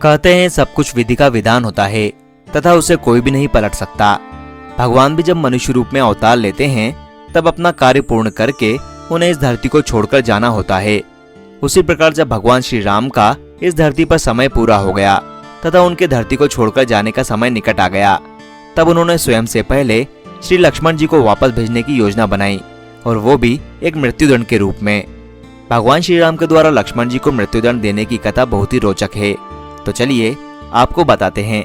कहते हैं सब कुछ विधि का विधान होता है तथा उसे कोई भी नहीं पलट सकता। भगवान भी जब मनुष्य रूप में अवतार लेते हैं तब अपना कार्य पूर्ण करके उन्हें इस धरती को छोड़कर जाना होता है। उसी प्रकार जब भगवान श्री राम का इस धरती पर समय पूरा हो गया तथा उनके धरती को छोड़कर जाने का समय निकट आ गया, तब उन्होंने स्वयं से पहले श्री लक्ष्मण जी को वापस भेजने की योजना बनाई, और वो भी एक मृत्युदंड के रूप में। भगवान श्री राम के द्वारा लक्ष्मण जी को मृत्युदंड देने की कथा बहुत ही रोचक है। तो चलिए आपको बताते हैं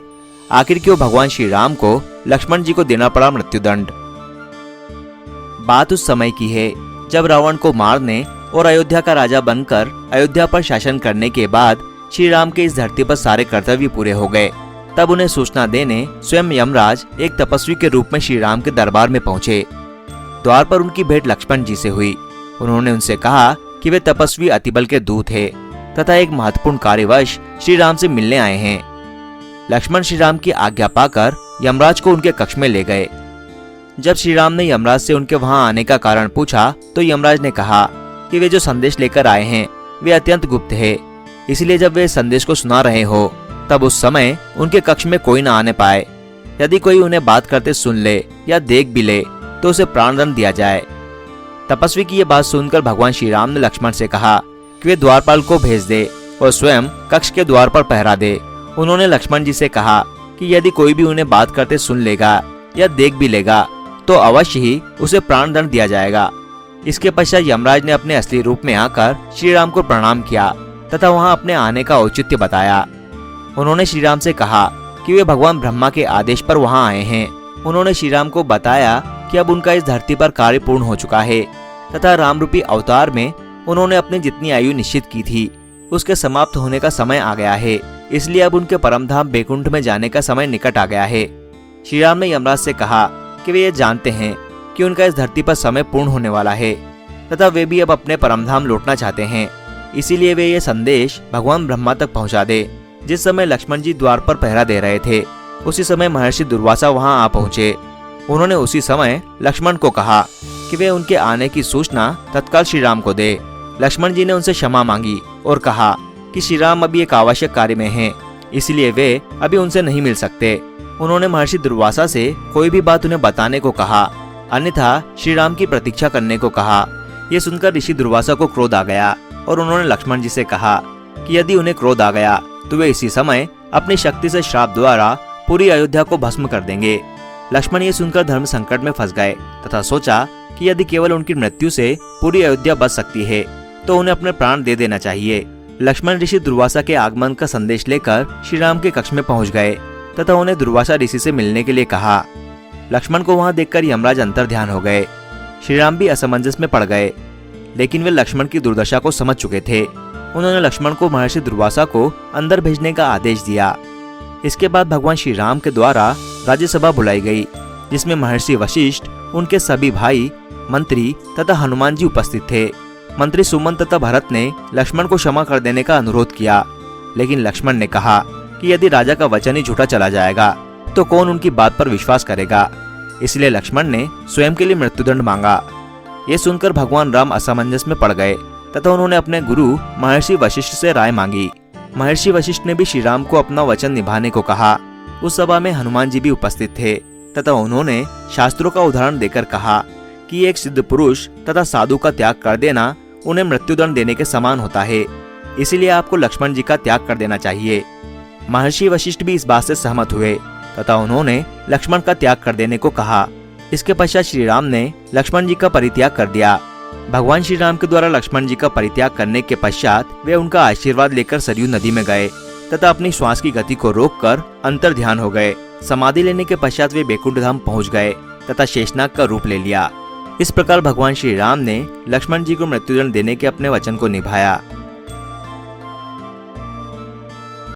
आखिर क्यों भगवान श्री राम को लक्ष्मण जी को देना पड़ा मृत्युदंड। बात उस समय की है जब रावण को मारने और अयोध्या का राजा बनकर अयोध्या पर शासन करने के बाद श्री राम के इस धरती पर सारे कर्तव्य पूरे हो गए। तब उन्हें सूचना देने स्वयं यमराज एक तपस्वी के रूप में श्री राम के दरबार में पहुंचे। द्वार पर उनकी भेंट लक्ष्मण जी से हुई। उन्होंने उनसे कहा कि वे तपस्वी अतिबल के दूत हैं तथा एक महत्वपूर्ण कार्यवश श्री राम से मिलने आए हैं। लक्ष्मण श्री राम की आज्ञा पाकर यमराज को उनके कक्ष में ले गए। जब श्री राम ने यमराज से उनके वहां आने का कारण पूछा तो यमराज ने कहा कि वे जो संदेश लेकर आए हैं वे अत्यंत गुप्त है, इसलिए जब वे संदेश को सुना रहे हो तब उस समय उनके कक्ष में कोई न आने पाए। यदि कोई उन्हें बात करते सुन ले या देख भी ले तो उसे प्राणदंड दिया जाए। तपस्वी की ये बात सुनकर भगवान श्री राम ने लक्ष्मण से कहा कि वे द्वारपाल को भेज दे और स्वयं कक्ष के द्वार पर पहरा दे। उन्होंने लक्ष्मण जी से कहा कि यदि कोई भी उन्हें बात करते सुन लेगा या देख भी लेगा तो अवश्य ही उसे प्राणदंड दिया जाएगा। इसके पश्चात यमराज ने अपने असली रूप में आकर श्री राम को प्रणाम किया तथा वहां अपने आने का औचित्य बताया। उन्होंने श्री राम से कहा कि वे भगवान ब्रह्मा के आदेश पर वहां आए हैं। उन्होंने श्री राम को बताया कि अब उनका इस धरती पर कार्य पूर्ण हो चुका है तथा राम रूपी अवतार में उन्होंने अपनी जितनी आयु निश्चित की थी उसके समाप्त होने का समय आ गया है, इसलिए अब उनके परमधाम बैकुंठ में जाने का समय निकट आ गया है। श्री राम ने यमराज से कहा कि वे ये जानते हैं कि उनका इस धरती पर समय पूर्ण होने वाला है तथा वे भी अब अपने परमधाम लौटना चाहते हैं, इसीलिए वे ये संदेश भगवान ब्रह्मा तक पहुंचा दे। जिस समय लक्ष्मण जी द्वार पर पहरा दे रहे थे उसी समय महर्षि दुर्वासा वहां आ पहुंचे। उन्होंने उसी समय लक्ष्मण को कहा कि वे उनके आने की सूचना तत्काल श्री राम को दे। लक्ष्मण जी ने उनसे क्षमा मांगी और कहा कि श्री राम अभी एक आवश्यक कार्य में हैं, इसलिए वे अभी उनसे नहीं मिल सकते। उन्होंने महर्षि दुर्वासा से कोई भी बात उन्हें बताने को कहा, अन्यथा श्री राम की प्रतीक्षा करने को कहा। ये सुनकर ऋषि दुर्वासा को क्रोध आ गया और उन्होंने लक्ष्मण जी से कहा कि यदि उन्हें क्रोध आ गया तो वे इसी समय अपनी शक्ति से श्राप द्वारा पूरी अयोध्या को भस्म कर देंगे। लक्ष्मण ये सुनकर धर्म संकट में फंस गए तथा सोचा कि यदि केवल उनकी मृत्यु से पूरी अयोध्या बच सकती है तो उन्हें अपने प्राण दे देना चाहिए। लक्ष्मण ऋषि दुर्वासा के आगमन का संदेश लेकर श्री राम के कक्ष में पहुंच गए तथा उन्हें दुर्वासा ऋषि से मिलने के लिए कहा। लक्ष्मण को वहां देखकर यमराज अंतर्ध्यान हो गए। श्री राम भी असमंजस में पड़ गए, लेकिन वे लक्ष्मण की दुर्दशा को समझ चुके थे। उन्होंने लक्ष्मण को महर्षि दुर्वासा को अंदर भेजने का आदेश दिया। इसके बाद भगवान श्री राम के द्वारा राज्यसभा बुलाई गई, जिसमें महर्षि वशिष्ठ, उनके सभी भाई, मंत्री तथा हनुमान जी उपस्थित थे। मंत्री सुमंत तथा भरत ने लक्ष्मण को क्षमा कर देने का अनुरोध किया, लेकिन लक्ष्मण ने कहा कि यदि राजा का वचन ही झूठा चला जाएगा तो कौन उनकी बात पर विश्वास करेगा। इसलिए लक्ष्मण ने स्वयं के लिए मृत्युदंड मांगा। ये सुनकर भगवान राम असमंजस में पड़ गए तथा उन्होंने अपने गुरु महर्षि वशिष्ठ से राय मांगी। महर्षि वशिष्ठ ने भी श्री राम को अपना वचन निभाने को कहा। उस सभा में हनुमान जी भी उपस्थित थे तथा उन्होंने शास्त्रों का उदाहरण देकर कहा कि एक सिद्ध पुरुष तथा साधु का त्याग कर देना उन्हें मृत्युदंड देने के समान होता है, इसीलिए आपको लक्ष्मण जी का त्याग कर देना चाहिए। महर्षि वशिष्ठ भी इस बात से सहमत हुए तथा उन्होंने लक्ष्मण का त्याग कर देने को कहा। इसके पश्चात श्री राम ने लक्ष्मण जी का परित्याग कर दिया। भगवान श्री राम के द्वारा लक्ष्मण जी का परित्याग करने के पश्चात वे उनका आशीर्वाद लेकर सरयू नदी में गए तथा अपनी श्वास की गति को रोककर अंतर्ध्यान हो गए। समाधि लेने के पश्चात वे बैकुंठ धाम पहुंच गए तथा शेषनाग का रूप ले लिया। इस प्रकार भगवान श्री राम ने लक्ष्मण जी को मृत्युदंड देने के अपने वचन को निभाया।